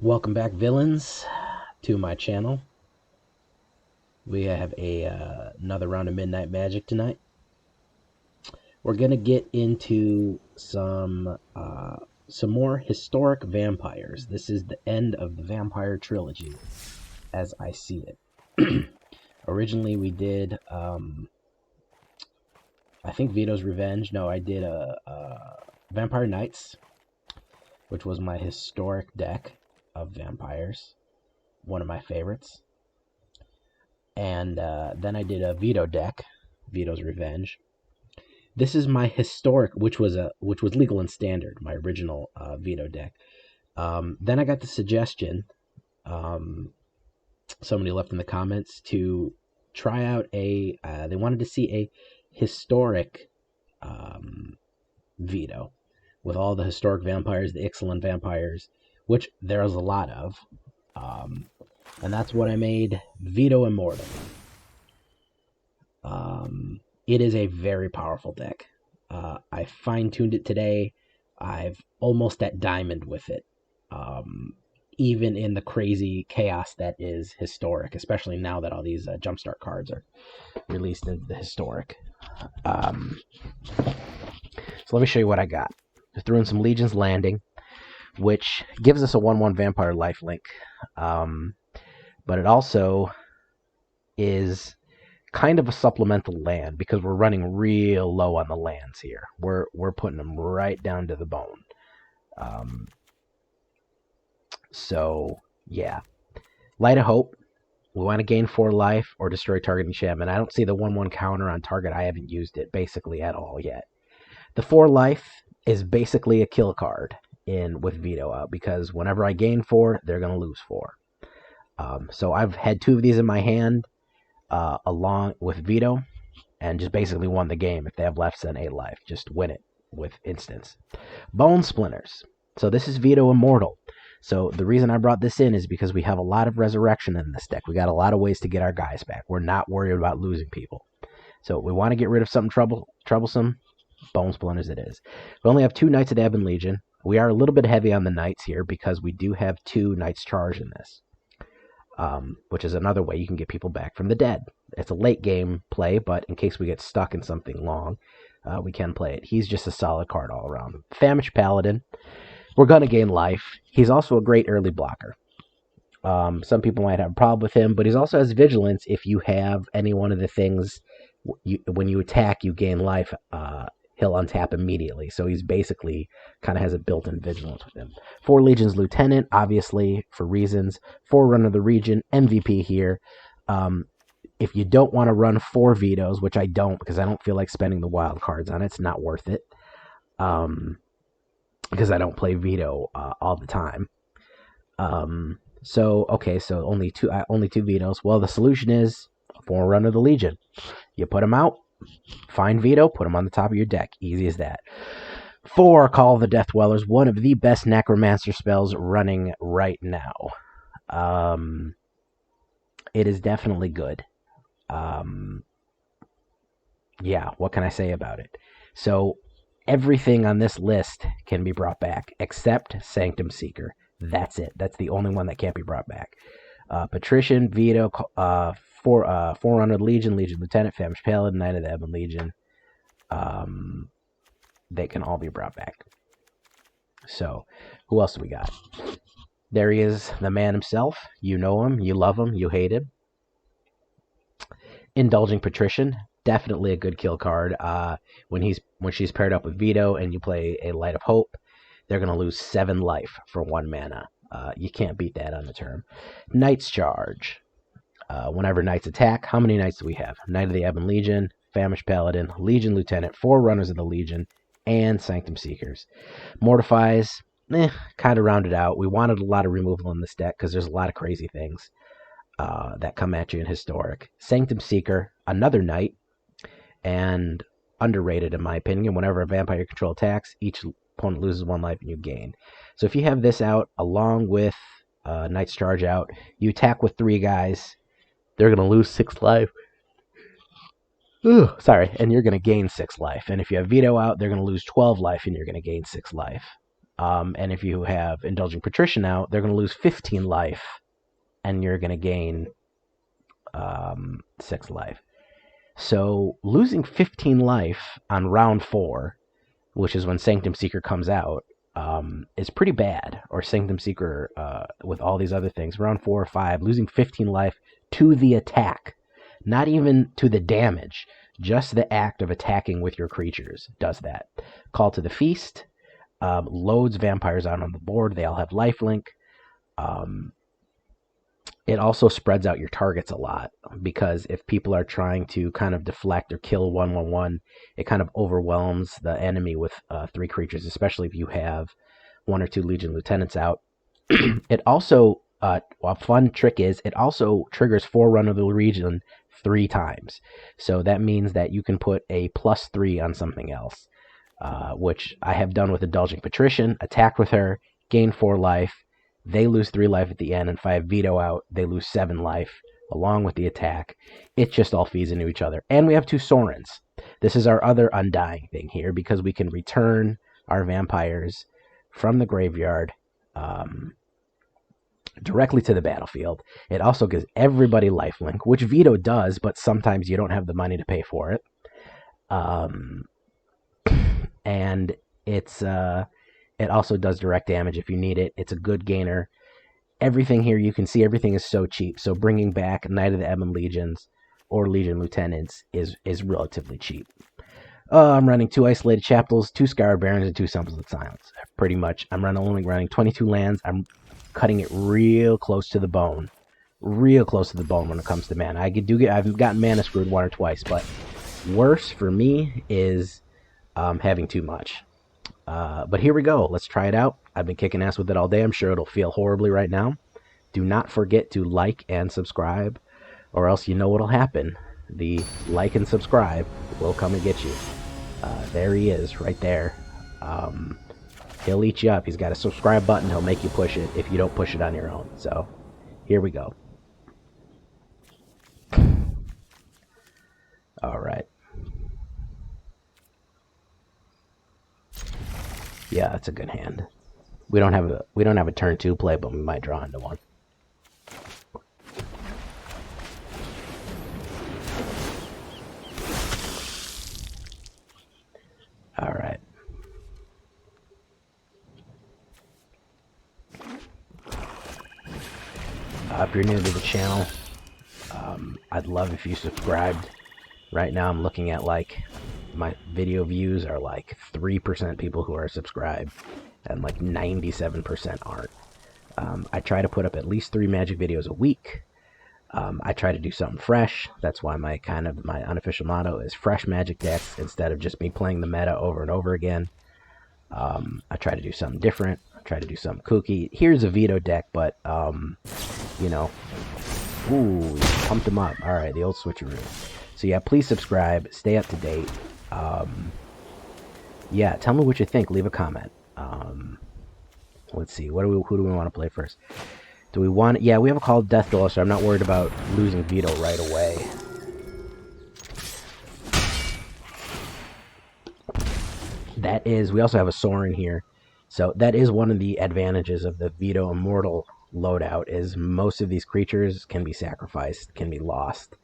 Welcome back, villains, to my channel. We have another round of Midnight Magic tonight. We're gonna get into some more historic vampires. This is the end of the vampire trilogy, as I see it. Originally, we did I think Vito's Revenge. No, I did Vampire Knights, which was my historic deck of vampires, one of my favorites. And then I did a Vito deck, Vito's Revenge. This is my historic, which was legal and standard, my original Vito deck. Then I got the suggestion, somebody left in the comments, to try out they wanted to see a historic Vito with all the historic vampires, the excellent vampires, which there's a lot of. And that's what I made Vito Immortal. It is a very powerful deck. I fine-tuned it today. I've almost at diamond with it. Even in the crazy chaos that is historic, especially now that all these jumpstart cards are released into the historic. So let me show you what I got. I threw in some Legion's Landing, which gives us a 1/1 vampire lifelink. But it also is kind of a supplemental land because we're running real low on the lands here. We're putting them right down to the bone. So yeah, Light of Hope. We want to gain 4 life or destroy target enchantment. I don't see the 1/1 counter on target. I haven't used it basically at all yet. The 4 life is basically a kill card with Vito out, because whenever I gain 4, they're going to lose 4. So I've had 2 of these in my hand along with Vito, and just basically won the game. If they have less than 8 life, just win it with instance. Bone Splinters. So this is Vito Immortal. So the reason I brought this in is because we have a lot of resurrection in this deck. We got a lot of ways to get our guys back. We're not worried about losing people. So we want to get rid of something troublesome. Bone Splinters it is. We only have 2 Knights of Ebon Legion. We are a little bit heavy on the Knights here because we do have 2 Knights Charge in this. Which is another way you can get people back from the dead. It's a late game play, but in case we get stuck in something long, we can play it. He's just a solid card all around. Famished Paladin. We're going to gain life. He's also a great early blocker. Some people might have a problem with him, but he also has Vigilance. If you have any one of the things, when you attack, you gain life, he'll untap immediately. So he's basically kind of has a built-in Vigilance with him. 4 Legion's Lieutenant, obviously, for reasons. Forerunner of the region, MVP here. If you don't want to run 4 Vitos, which I don't, because I don't feel like spending the wild cards on it, it's not worth it. Because I don't play Vito all the time. So only two Vitos. Well, the solution is Forerunner of the Legion. You put him out, find Vito, put him on the top of your deck. Easy as that. 4 Call of the Death Dwellers, one of the best Necromancer spells running right now. It is definitely good. Yeah, what can I say about it? So everything on this list can be brought back except Sanctum Seeker. That's it. That's the only one that can't be brought back. Patrician, Vito, Forerunner of the Legion, Legion Lieutenant, Famished Paladin, Knight of the Ebon Legion. They can all be brought back. So, who else do we got? There he is, the man himself. You know him, you love him, you hate him. Indulging Patrician, definitely a good kill card. When she's paired up with Vito and you play a Light of Hope, they're going to lose 7 life for 1 mana. You can't beat that on the turn. Knights Charge. Whenever Knights attack, how many Knights do we have? Knight of the Ebon Legion, Famished Paladin, Legion Lieutenant, 4 Runners of the Legion, and Sanctum Seekers. Mortifies, kind of rounded out. We wanted a lot of removal in this deck because there's a lot of crazy things that come at you in Historic. Sanctum Seeker, another Knight, and underrated in my opinion. Whenever a vampire control attacks, each opponent loses 1 life and you gain. So if you have this out along with Knight's Charge out, you attack with 3 guys, they're going to lose 6 life. Sorry, and you're going to gain 6 life. And if you have Vito out, they're going to lose 12 life and you're going to gain 6 life. And if you have Indulging Patrician out, they're going to lose 15 life, and you're going to gain 6 life. So losing 15 life on round 4, which is when Sanctum Seeker comes out, is pretty bad. Or Sanctum Seeker with all these other things. Round 4 or 5, losing 15 life to the attack. Not even to the damage. Just the act of attacking with your creatures does that. Call to the Feast. Loads vampires out on the board. They all have lifelink. It also spreads out your targets a lot, because if people are trying to kind of deflect or kill 1/1/1, it kind of overwhelms the enemy with 3 creatures, especially if you have 1 or 2 Legion Lieutenants out. It also, a fun trick is, it also triggers Forerunner of the Legion 3 times. So that means that you can put a +3 on something else, which I have done with Indulging Patrician, attack with her, gain 4 life, they lose 3 life at the end, and if I have Vito out, they lose 7 life, along with the attack. It just all feeds into each other. And we have 2 Sorins. This is our other undying thing here, because we can return our vampires from the graveyard directly to the battlefield. It also gives everybody lifelink, which Vito does, but sometimes you don't have the money to pay for it. And it also does direct damage if you need it. It's a good gainer. Everything here, you can see everything is so cheap. So bringing back Knight of the Ebon Legions or Legion Lieutenants is relatively cheap. I'm running 2 Isolated Chapels, 2 Scoured Barrens, and 2 Symbols of Silence. Pretty much, I'm only running 22 lands. I'm cutting it real close to the bone. Real close to the bone when it comes to mana. I've gotten mana screwed 1 or twice, but worse for me is having too much. But here we go. Let's try it out. I've been kicking ass with it all day. I'm sure it'll feel horribly right now. Do not forget to like and subscribe, or else you know what'll happen. The like and subscribe will come and get you. There he is, right there. He'll eat you up. He's got a subscribe button. He'll make you push it if you don't push it on your own. So, here we go. All right. Yeah, that's a good hand. We don't have a turn 2 play, but we might draw into one. All right. If you're new to the channel, I'd love if you subscribed. Right now I'm looking at my video views are 3% people who are subscribed, and 97% aren't. I try to put up at least 3 Magic videos a week. I try to do something fresh. That's why my unofficial motto is fresh Magic decks, instead of just me playing the meta over and over again. I try to do something different. I try to do something kooky. Here's a Vito deck, but you know, ooh, pumped him up. All right, the old switcheroo. So yeah, please subscribe. Stay up to date. Yeah, tell me what you think. Leave a comment. Let's see. Who do we want to play first? Do we want... Yeah, we have a Call of Death Duel, so I'm not worried about losing Vito right away. That is... We also have a Sorin here. So that is one of the advantages of the Vito Immortal loadout, is most of these creatures can be sacrificed, can be lost.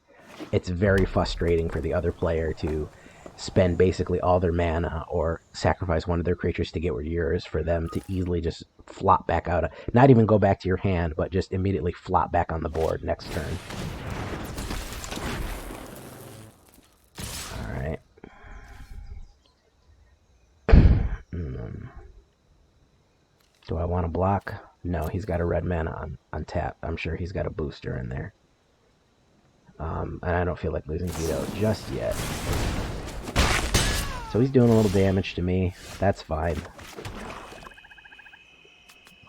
It's very frustrating for the other player to spend basically all their mana or sacrifice one of their creatures to get yours, for them to easily just flop back out. Not even go back to your hand, but just immediately flop back on the board next turn. Alright. Do I want to block? No, he's got a red mana on tap. I'm sure he's got a booster in there. And I don't feel like losing Vito just yet. So he's doing a little damage to me. That's fine.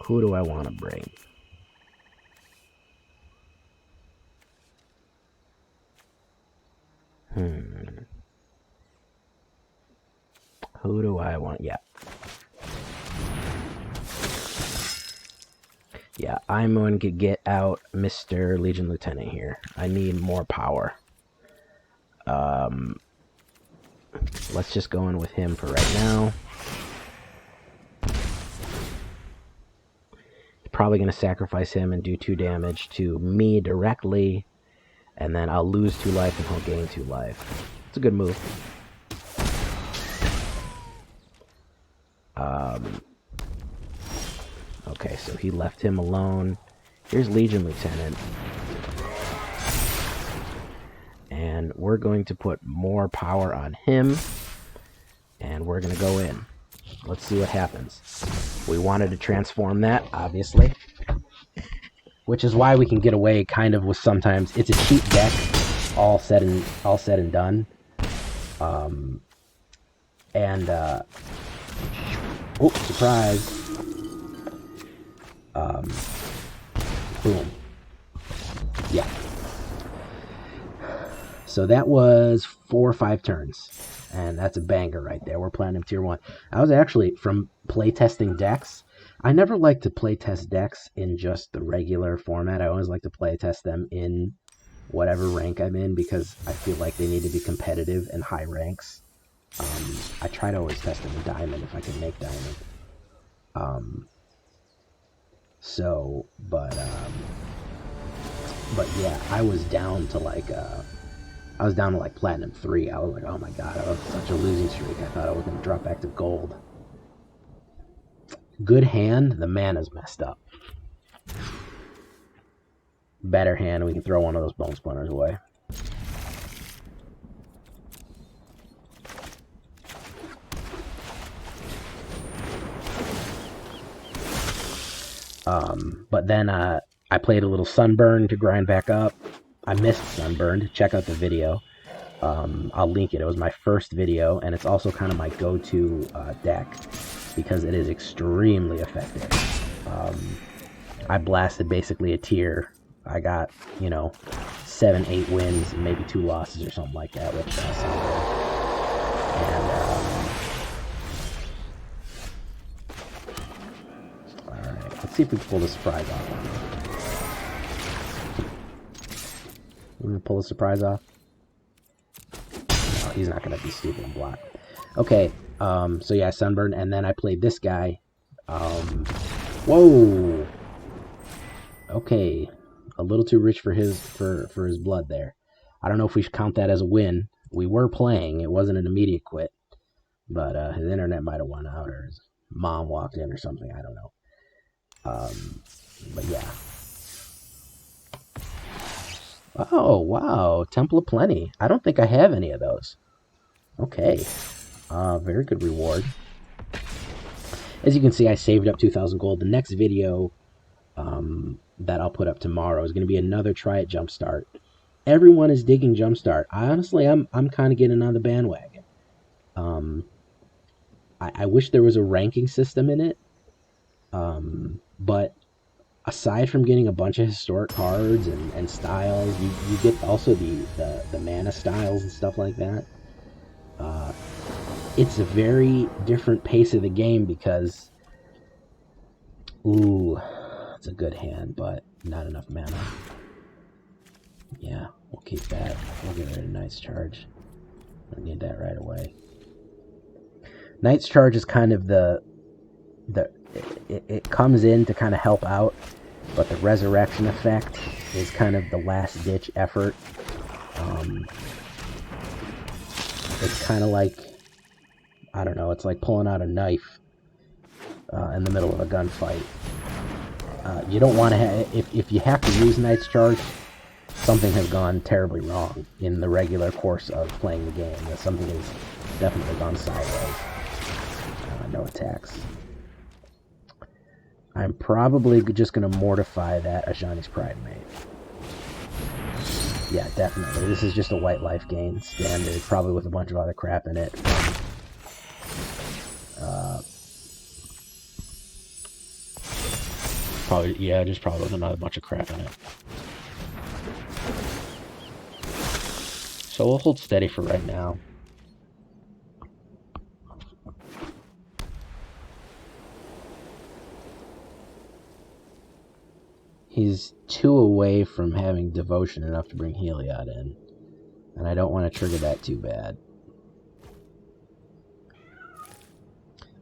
Who do I want to bring? Who do I want? Yeah. Yeah, I'm going to get out Mr. Legion Lieutenant here. I need more power. Let's just go in with him for right now. probably going to sacrifice him and do 2 damage to me directly, and then I'll lose 2 life and he'll gain 2 life. It's a good move. Okay, so he left him alone. Here's Legion Lieutenant. And we're going to put more power on him, and we're going to go in. Let's see what happens. We wanted to transform that, obviously, which is why we can get away kind of with sometimes. It's a cheap deck, all said and done. Oh, surprise! Boom. Yeah. So that was 4 or 5 turns, and that's a banger right there. We're Platinum Tier 1. I was actually, from playtesting decks, I never like to playtest decks in just the regular format. I always like to playtest them in whatever rank I'm in, because I feel like they need to be competitive in high ranks. I try to always test them in Diamond if I can make Diamond. But yeah, I was down to like Platinum 3. I was like, oh my god, I was such a losing streak. I thought I was going to drop back to gold. Good hand, the mana's messed up. Better hand, we can throw one of those Bone Splinters away. But then I played a little Sunburn to grind back up. I missed Sunburned. Check out the video. I'll link it. It was my first video, and it's also kind of my go-to deck because it is extremely effective. I blasted basically a tier. I got, 7, 8 wins and maybe 2 losses or something like that with Sunburn. And alright, let's see if we can pull the surprise off on him. We're going to pull the surprise off. No, he's not going to be stupid and block. Okay, so yeah, Sunburn, and then I played this guy. Whoa! Okay, a little too rich for his blood there. I don't know if we should count that as a win. We were playing. It wasn't an immediate quit. But his internet might have won out, or his mom walked in or something. I don't know. But yeah. Oh, wow. Temple of Plenty. I don't think I have any of those. Okay. Very good reward. As you can see, I saved up 2,000 gold. The next video that I'll put up tomorrow is going to be another try at Jumpstart. Everyone is digging Jumpstart. Honestly, I'm kind of getting on the bandwagon. I wish there was a ranking system in it. But aside from getting a bunch of historic cards and styles, you get also the mana styles and stuff like that. It's a very different pace of the game because, ooh, it's a good hand, but not enough mana. Yeah, we'll keep that. We'll get rid of Knight's Charge. I need that right away. Knight's Charge is kind of it comes in to kind of help out, but the resurrection effect is kind of the last-ditch effort. It's kind of like, I don't know, it's like pulling out a knife in the middle of a gunfight. You don't want to have, if you have to use Knight's Charge, something has gone terribly wrong in the regular course of playing the game. Something has definitely gone sideways. No attacks. I'm probably just going to mortify that Ajani's Pride mate. Yeah, definitely. This is just a white life gain, standard, probably with a bunch of other crap in it. Probably, yeah, just probably with another bunch of crap in it. So we'll hold steady for right now. He's 2 away from having devotion enough to bring Heliod in. And I don't want to trigger that too bad.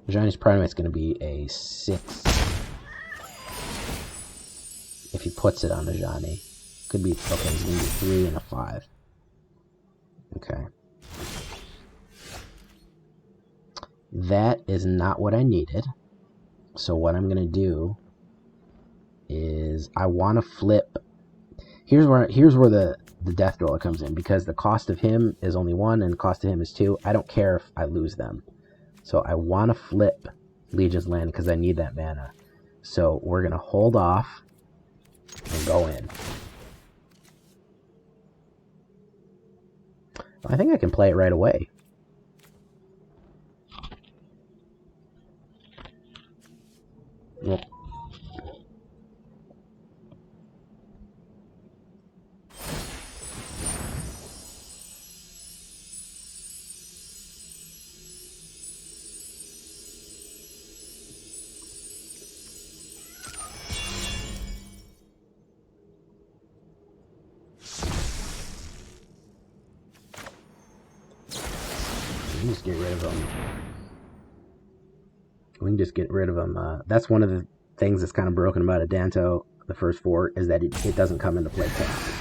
Ajani's Primate's going to be a 6. if he puts it on the Johnny. Could be, okay, he's going to do 3 and a 5. Okay. That is not what I needed. So what I'm going to do is I want to flip. Here's where the Death Dweller comes in, because the cost of him is only 1 and the cost of him is 2. I don't care if I lose them. So I want to flip Legion's Land because I need that mana. So we're going to hold off and go in. I think I can play it right away. Well, we can just get rid of them. We can just get rid of them. That's one of the things that's kind of broken about Adanto, the first 4, is that it doesn't come into play tapped.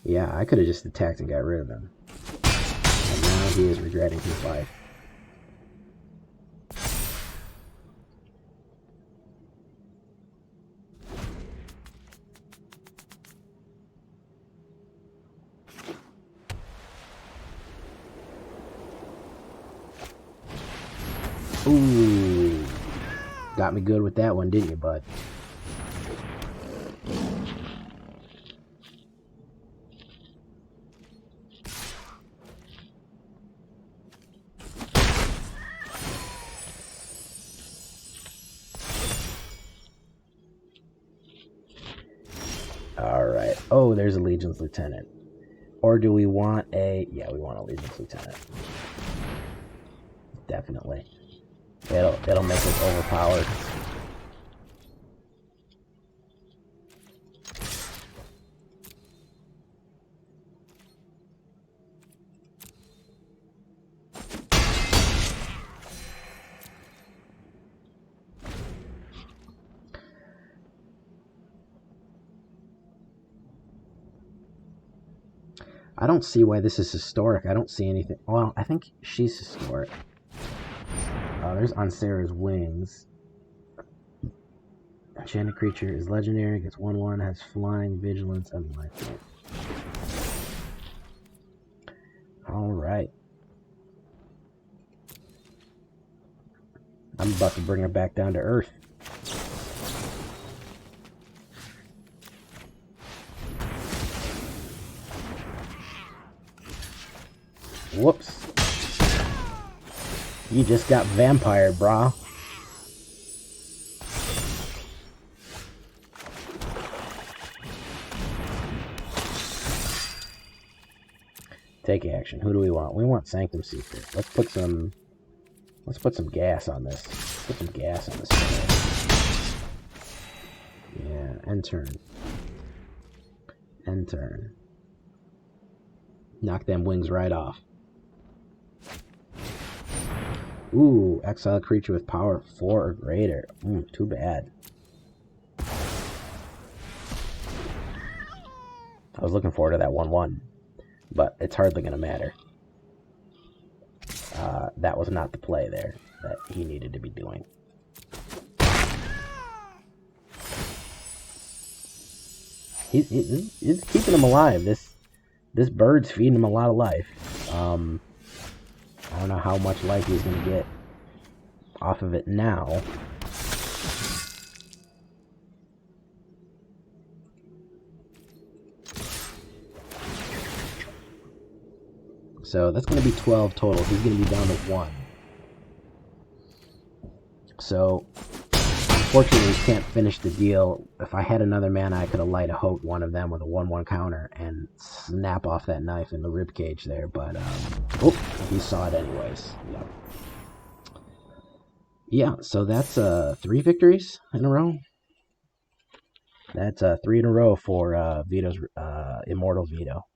Yeah, I could have just attacked and got rid of him. And now he is regretting his life. Ooh, got me good with that one, didn't you, bud? Alright. Oh, there's a Legion's Lieutenant. Or do we want a... Yeah, we want a Legion's Lieutenant. Definitely. It'll make us overpowered. I don't see why this is historic. I don't see anything. Well, I think she's historic. There's on Sarah's Wings. Enchanted creature is legendary, gets 1/1, has flying, vigilance, and life. Alright. I'm about to bring her back down to earth. Whoops. You just got vampired, brah. Take action. Who do we want? We want Sanctum Seeker. Let's put some gas on this. Put some gas on this. Yeah, end turn. End turn. Knock them wings right off. Ooh, exile a creature with power 4 or greater. Too bad. I was looking forward to that 1/1, but it's hardly going to matter. That was not the play there that he needed to be doing. He's keeping him alive. This bird's feeding him a lot of life. I don't know how much life he's going to get off of it now. So that's going to be 12 total. He's going to be down to 1. So, unfortunately, we can't finish the deal. If I had another mana, I could have Light a Hope one of them with a 1/1 counter and snap off that knife in the ribcage there. But, oh, he saw it anyways. Yep. Yeah, so that's 3 victories in a row. That's 3 in a row for Vito's Immortal Vito.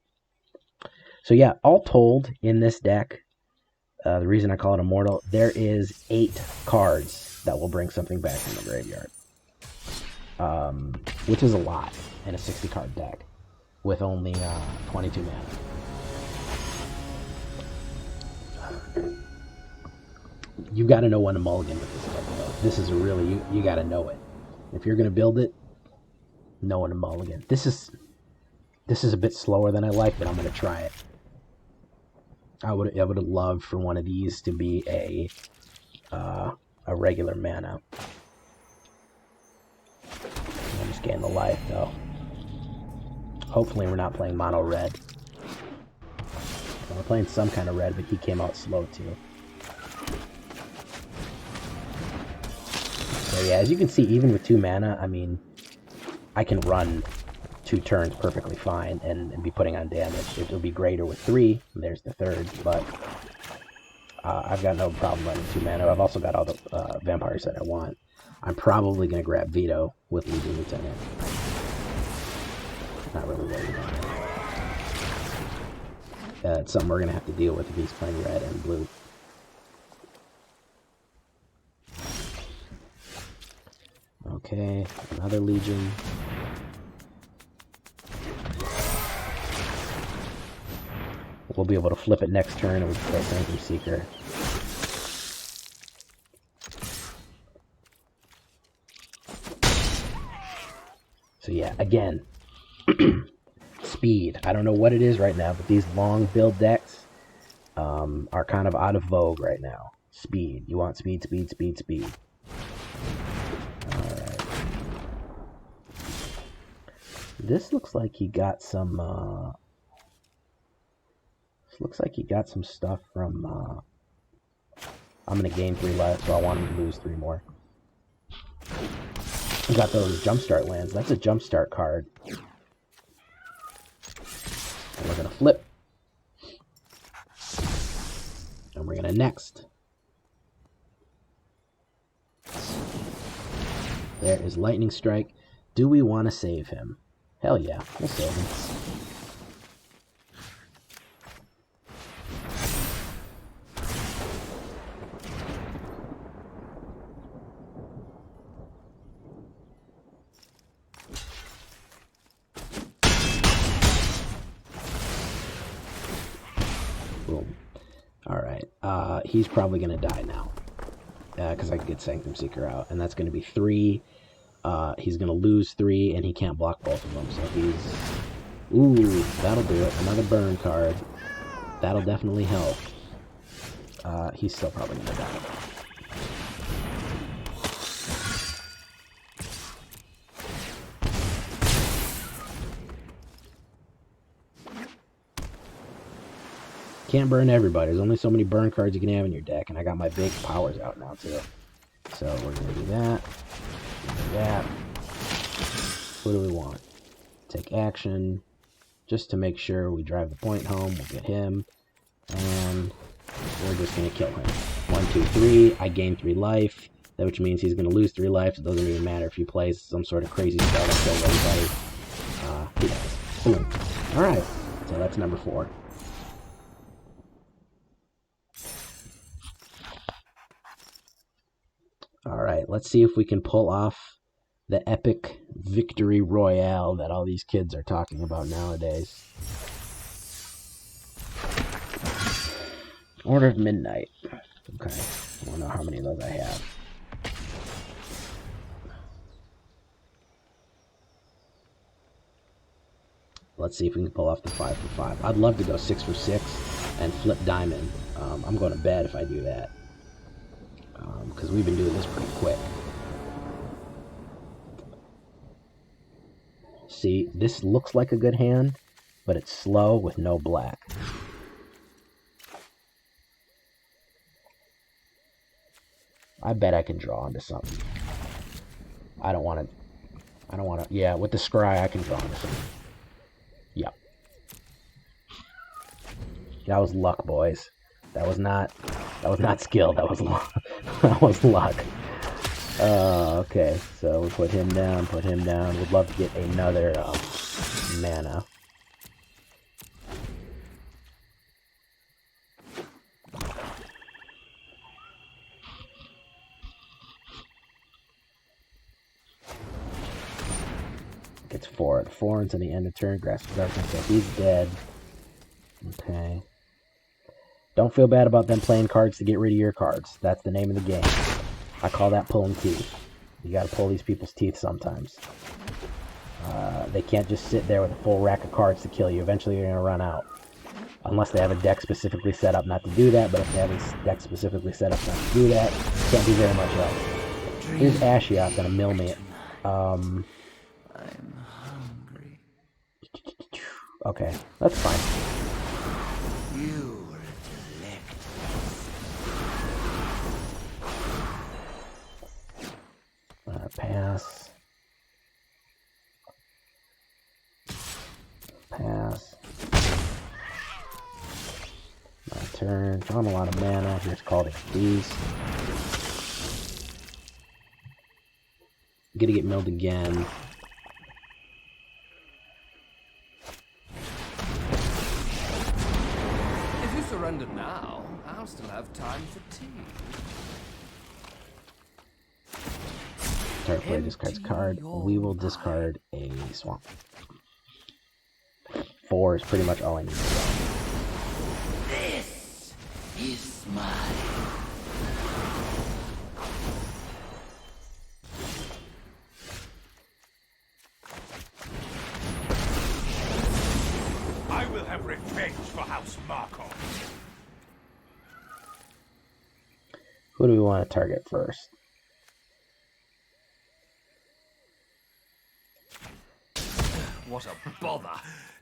So yeah, all told in this deck, the reason I call it Immortal, there is 8 cards that will bring something back from the graveyard. Which is a lot in a 60-card deck with only 22 mana. You got to know when to mulligan with this deck, though. This is a really, you got to know it. If you're going to build it, know when to mulligan. This is a bit slower than I like, but I'm going to try it. I would have loved for one of these to be a regular mana. I'm just getting the life, though. Hopefully we're not playing mono red. We're playing some kind of red, but he came out slow, too. So yeah, as you can see, even with 2 mana, I mean, I can run 2 turns perfectly fine and be putting on damage. It would be greater with 3, and there's the 3rd, but I've got no problem running 2 mana. I've also got all the vampires that I want. I'm probably going to grab Vito with Legion Lieutenant. Not really worried about it. It's something we're going to have to deal with if he's playing red and blue. Okay, another Legion. We'll be able to flip it next turn and we can play Sanctum Seeker. So yeah, again, speed. I don't know what it is right now, but these long build decks are kind of out of vogue right now. Speed. You want speed, speed, speed, speed. Alright. This looks like he got some stuff from I'm gonna gain 3 life, so I want him to lose 3 more. We got those jumpstart lands. That's a jumpstart card. And we're gonna flip. And we're gonna next. There is Lightning Strike. Do we want to save him? Hell yeah, we'll save him. Boom. Alright, he's probably going to die now. Because I can get Sanctum Seeker out. And that's going to be 3. He's going to lose 3, and he can't block both of them. So he's... Ooh, that'll do it. Another burn card. That'll definitely help. He's still probably going to die. Can't burn everybody. There's only so many burn cards you can have in your deck, and I got my big powers out now, too. So we're going to do that. Do that. What do we want? Take action. Just to make sure we drive the point home. We'll get him. And we're just going to kill him. 1, 2, 3. I gain 3 life. That which means he's going to lose 3 life. It doesn't even matter if he plays some sort of crazy spell that kills everybody. He dies. Boom. Alright. So that's number 4. Alright, let's see if we can pull off the epic victory royale that all these kids are talking about nowadays. Order of Midnight. Okay, I don't know how many of those I have. Let's see if we can pull off the 5 for 5. I'd love to go 6 for 6 and flip diamond. I'm going to bed if I do that. Because we've been doing this pretty quick. See, this looks like a good hand, but it's slow with no black. I bet I can draw into something. I don't want to, yeah, with the scry I can draw into something. Yep. That was luck, boys. That was not skill, that was luck. That was luck. Okay, so we put him down. Would love to get another mana. Gets 4. The 4 until the end of turn. Grasp of Darkness, so he's dead. Okay. Don't feel bad about them playing cards to get rid of your cards. That's the name of the game. I call that pulling teeth. You gotta pull these people's teeth sometimes. They can't just sit there with a full rack of cards to kill you. Eventually you're gonna run out. Unless they have a deck specifically set up not to do that, but if they have a deck specifically set up not to do that, can't do very much else. Here's Ashiok gonna mill me. I'm hungry. Okay, that's fine. You Pass. Pass. My turn. Drawing a lot of mana. Here's Call the Beast. Gonna get milled again. If you surrender now, I'll still have time for tea. Target player discards card. We will discard a swamp. 4 is pretty much all I need. This is mine. I will have revenge for House Markov. Who do we want to target first? What a bother.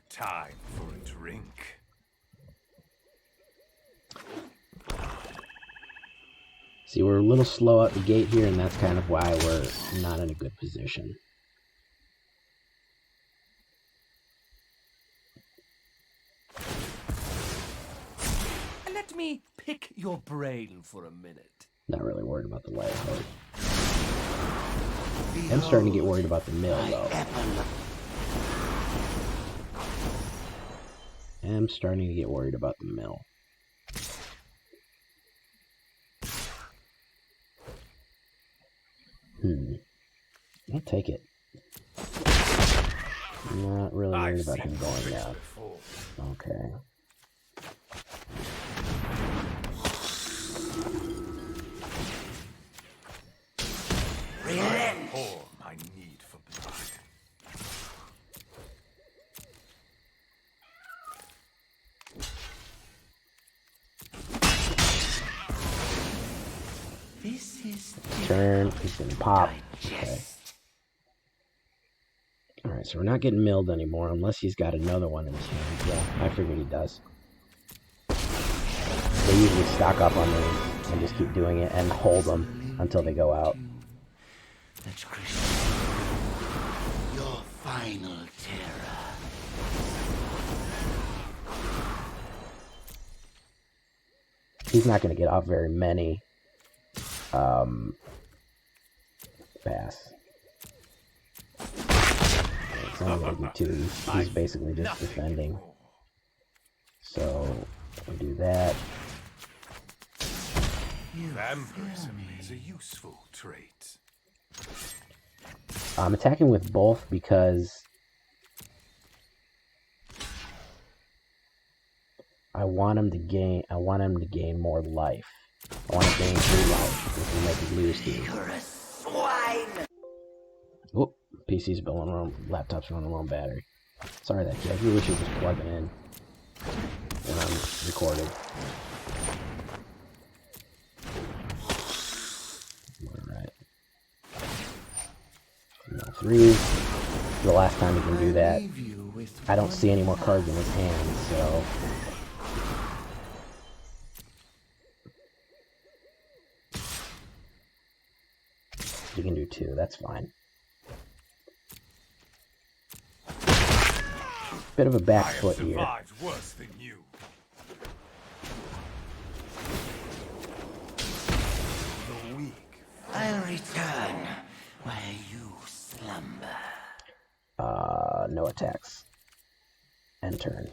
Time for a drink. See, we're a little slow out the gate here, and that's kind of why we're not in a good position. Let me pick your brain for a minute. Not really worried about the Light of Hope. I'm starting to get worried about the mill, though. I'm starting to get worried about the mill. I'll take it. I'm not really worried about him going down. Okay. Pour my need for blood. This is Turn. He's gonna pop. Okay. Alright, so we're not getting milled anymore unless he's got another one in his hand. Yeah, I figured he does. They usually stock up on these and just keep doing it and hold them until they go out. That's Christian. Your final terror. He's not going to get off very many. Pass. It's only going to do 2. He's basically just defending. So, we'll do that. Vampirism is a useful trait. I'm attacking with both because I want him to gain more life. I want to gain 3 life, which will make him lose 2. You're a swine. Oh, PC's running low, laptop's running low on battery. Sorry that kid. I really should just plug it in when I'm recording. Alright. No 3. The last time he can do that. I don't see any more cards in his hand, so you can do 2, that's fine. Bit of a back foot here. Worse than you. The weak. I'll return while you slumber. No attacks. End turn.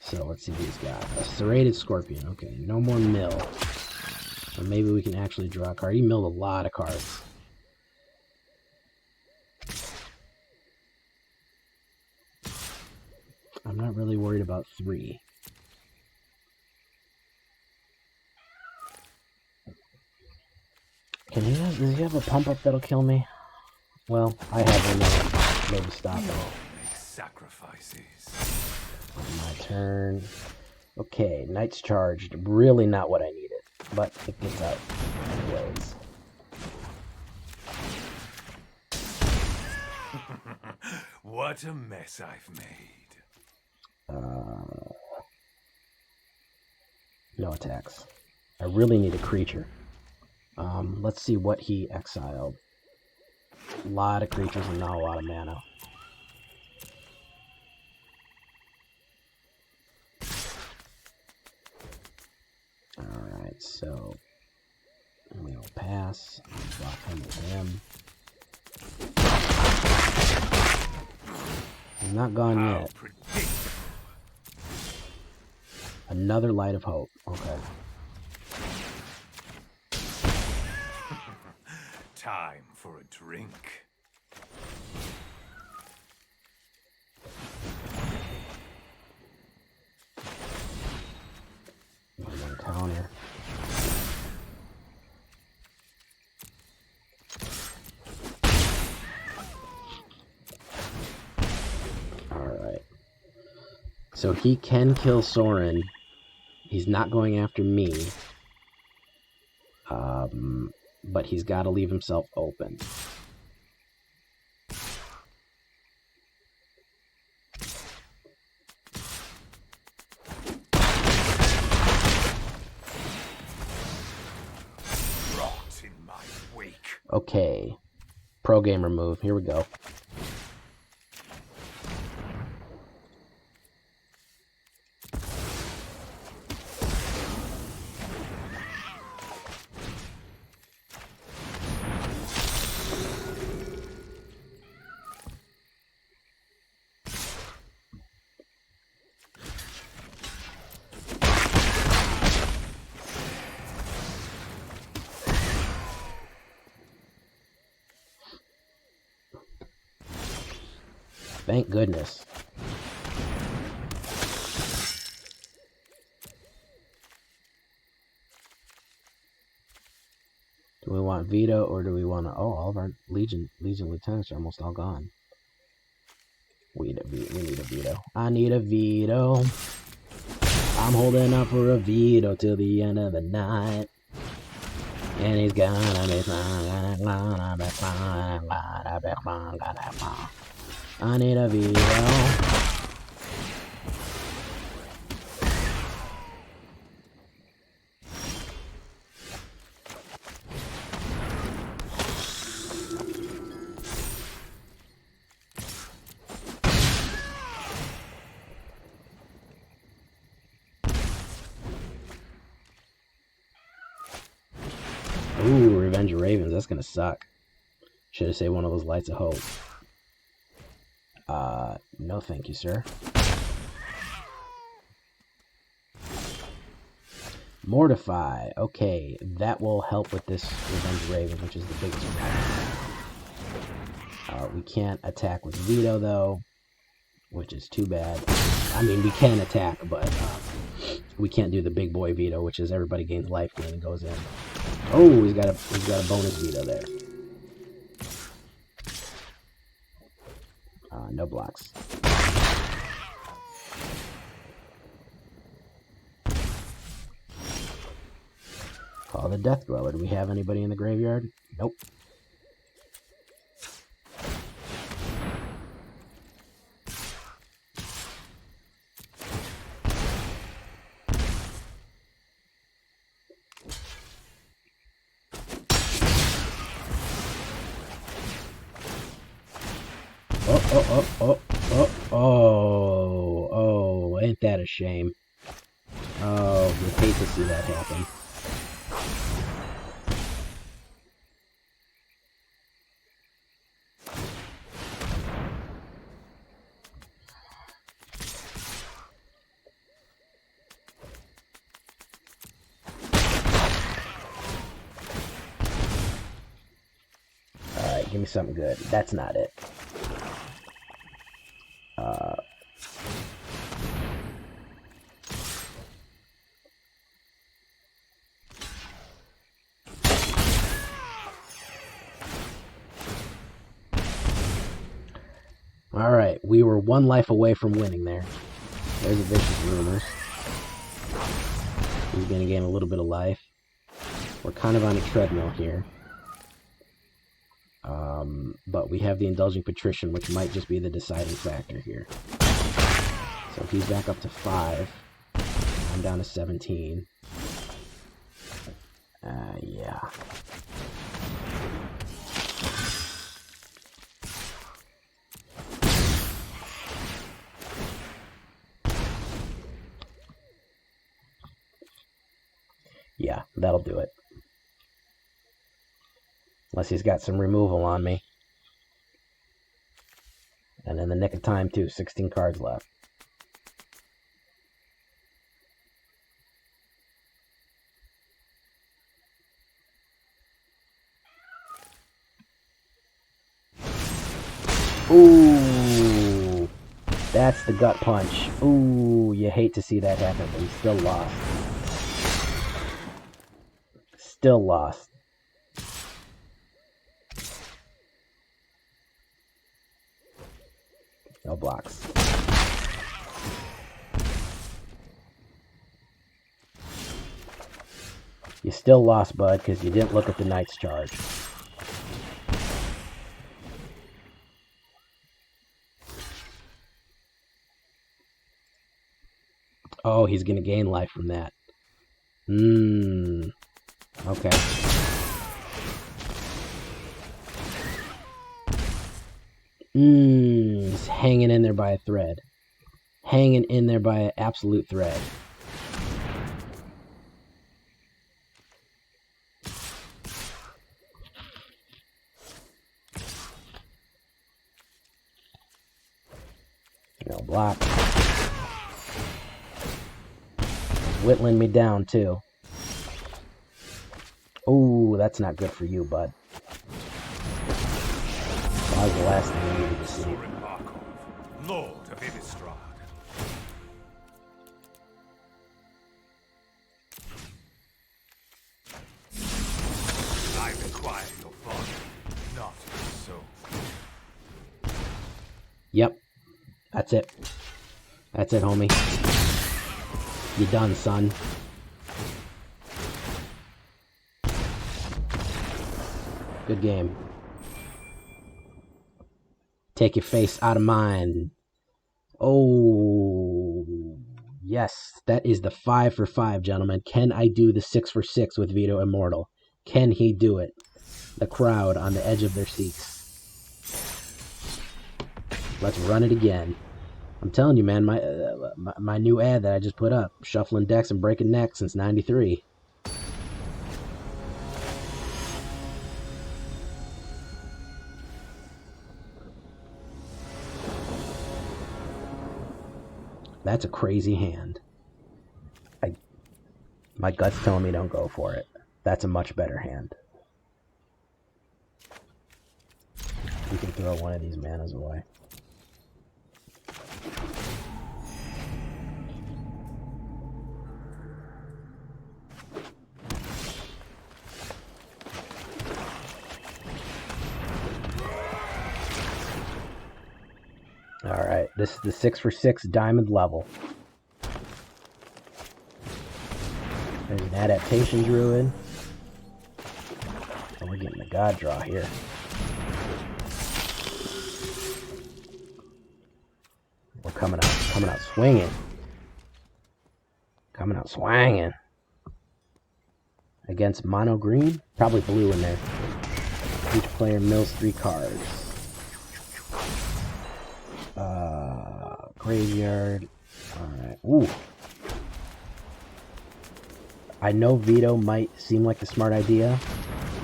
So let's see what he's got. A serrated scorpion. Okay, no more mill. So maybe we can actually draw a card. He milled a lot of cards. I'm not really worried about 3. Does he have a pump up that'll kill me? Well, I have one maybe stop it. Make sacrifices. My turn. Okay, Knight's charged. Really not what I needed, but it gets out anyways. What a mess I've made. No attacks. I really need a creature. Let's see what he exiled. A lot of creatures and not a lot of mana. Alright, so we'll pass. Block him with him. He's not gone yet. Another Light of Hope. Okay. Time for a drink. One counter. Alright. So he can kill Sorin. He's not going after me. But he's got to leave himself open. Rot in my wake. Okay. Pro gamer move. Here we go. Thank goodness. Do we want Vito or do we want to... Oh, all of our Legion lieutenants are almost all gone. We need a Vito. I need a Vito. I'm holding up for a Vito till the end of the night. And he's gonna be fine. I need a Vito. Ooh, Revenge of Ravens. That's gonna suck. Should have saved one of those Lights of Hope. No thank you, sir. Mortify. Okay, that will help with this Revenge of Ravens, which is the biggest one. We can't attack with Vito, though, which is too bad. I mean, we can attack, but we can't do the big boy Vito, which is everybody gains life gain and goes in. Oh, he's got a bonus Vito there. No blocks. Call the Death Dweller. Do we have anybody in the graveyard? Nope. Oh, ain't that a shame? Oh, would hate to see that happen. Alright, give me something good. That's not it. We were one life away from winning there. There's a Vicious Rumors. He's going to gain a little bit of life. We're kind of on a treadmill here. But we have the Indulging Patrician, which might just be the deciding factor here. So he's back up to 5. I'm down to 17. Yeah. Yeah, that'll do it. Unless he's got some removal on me. And in the nick of time, too. 16 cards left. Ooh, that's the gut punch. Ooh, you hate to see that happen, but he's still lost. Still lost. No blocks. You still lost, bud, because you didn't look at the Knight's charge. Oh, he's going to gain life from that. Okay. He's hanging in there by a thread. Hanging in there by an absolute thread. No block. Whittling me down, too. Ooh, that's not good for you, bud. That was the last thing I needed to see. Sorin, Lord of Innistrad. I require your body, not your soul. Yep. That's it. That's it, homie. You done, son. Good game. Take your face out of mine. Oh, yes. That is the 5 for 5, gentlemen. Can I do the 6 for 6 with Vito Immortal? Can he do it? The crowd on the edge of their seats. Let's run it again. I'm telling you, man, my new ad that I just put up. Shuffling decks and breaking necks since 93. That's a crazy hand. My gut's telling me don't go for it. That's a much better hand. We can throw one of these manas away. Alright, this is the 6 for 6 diamond level. There's an adaptation druid. And we're getting the god draw here. We're coming out swinging. Coming out swanging. Against mono green? Probably blue in there. Each player mills 3 cards. Graveyard. Alright. Ooh. I know Vito might seem like the smart idea,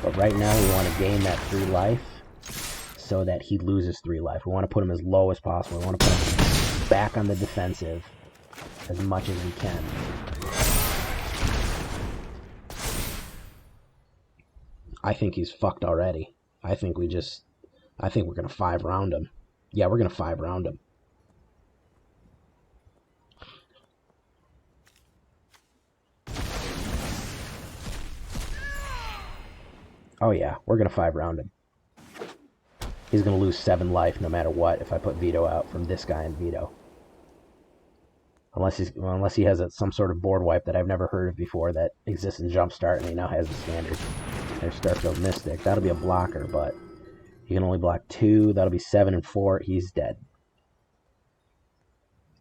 but right now we want to gain that 3 life so that he loses 3 life. We want to put him as low as possible. We want to put him back on the defensive as much as we can. I think he's fucked already. I think we're going to 5 round him. Yeah, we're going to 5 round him. Oh yeah, we're going to 5 round him. He's going to lose 7 life no matter what if I put Vito out from this guy and Vito. Unless he has some sort of board wipe that I've never heard of before that exists in Jumpstart, and he now has the standard. There's Starfield Mystic. That'll be a blocker, but he can only block 2. That'll be 7 and 4. He's dead.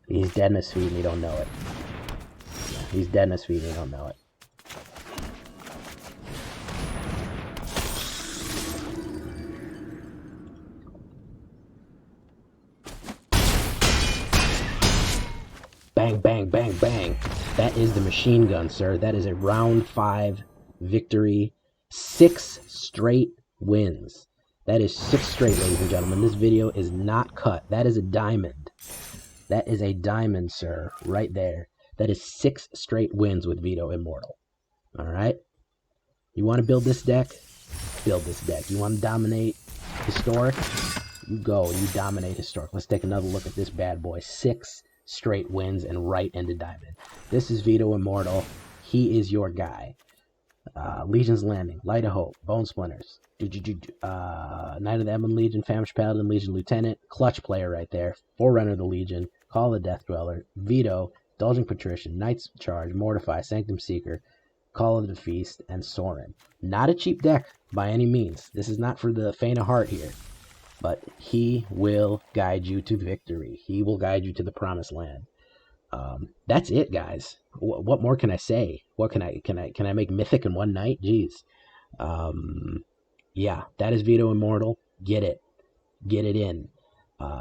He's dead in his feet and you don't know it. Yeah, he's dead in his feet and you don't know it. Bang, bang, bang, bang. That is the machine gun, sir. That is a round 5 victory. 6 straight wins. That is 6 straight, ladies and gentlemen. This video is not cut. That is a diamond. That is a diamond, sir. Right there. That is 6 straight wins with Vito Immortal. Alright? You want to build this deck? Build this deck. You want to dominate Historic? You go. You dominate Historic. Let's take another look at this bad boy. 6 straight wins and right into diamond. This is Vito Immortal. He is your guy. Legion's Landing, Light of Hope, Bone Splinters, Knight of the Ebon Legion, Famished Paladin, Legion Lieutenant, clutch player right there, Forerunner of the Legion, Call of the Death Dweller, Vito, Indulging Patrician, Knight's Charge, Mortify, Sanctum Seeker, Call of the Feast, and Sorin. Not a cheap deck by any means. This is not for the faint of heart here. But he will guide you to victory. He will guide you to the promised land. That's it, guys. What more can I say? What can I make mythic in one night? Jeez. Yeah, that is Vito Immortal. Get it in.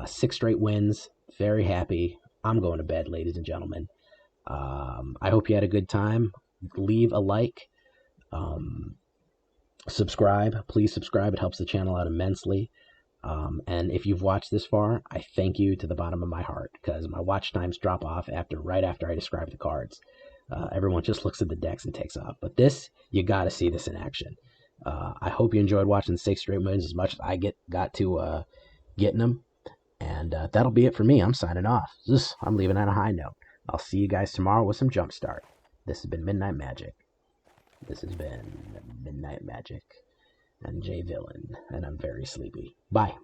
6 straight wins. Very happy. I'm going to bed, ladies and gentlemen. I hope you had a good time. Leave a like. Subscribe. Please subscribe. It helps the channel out immensely. And if you've watched this far, I thank you to the bottom of my heart, because my watch times drop off right after I describe the cards. Everyone just looks at the decks and takes off. But this, you got to see this in action. I hope you enjoyed watching 6 straight wins as much as I got to getting them. And that'll be it for me. I'm signing off. I'm leaving on a high note. I'll see you guys tomorrow with some Jumpstart. This has been Midnight Magic. This has been Midnight Magic. And Jay Villain, and I'm very sleepy. Bye.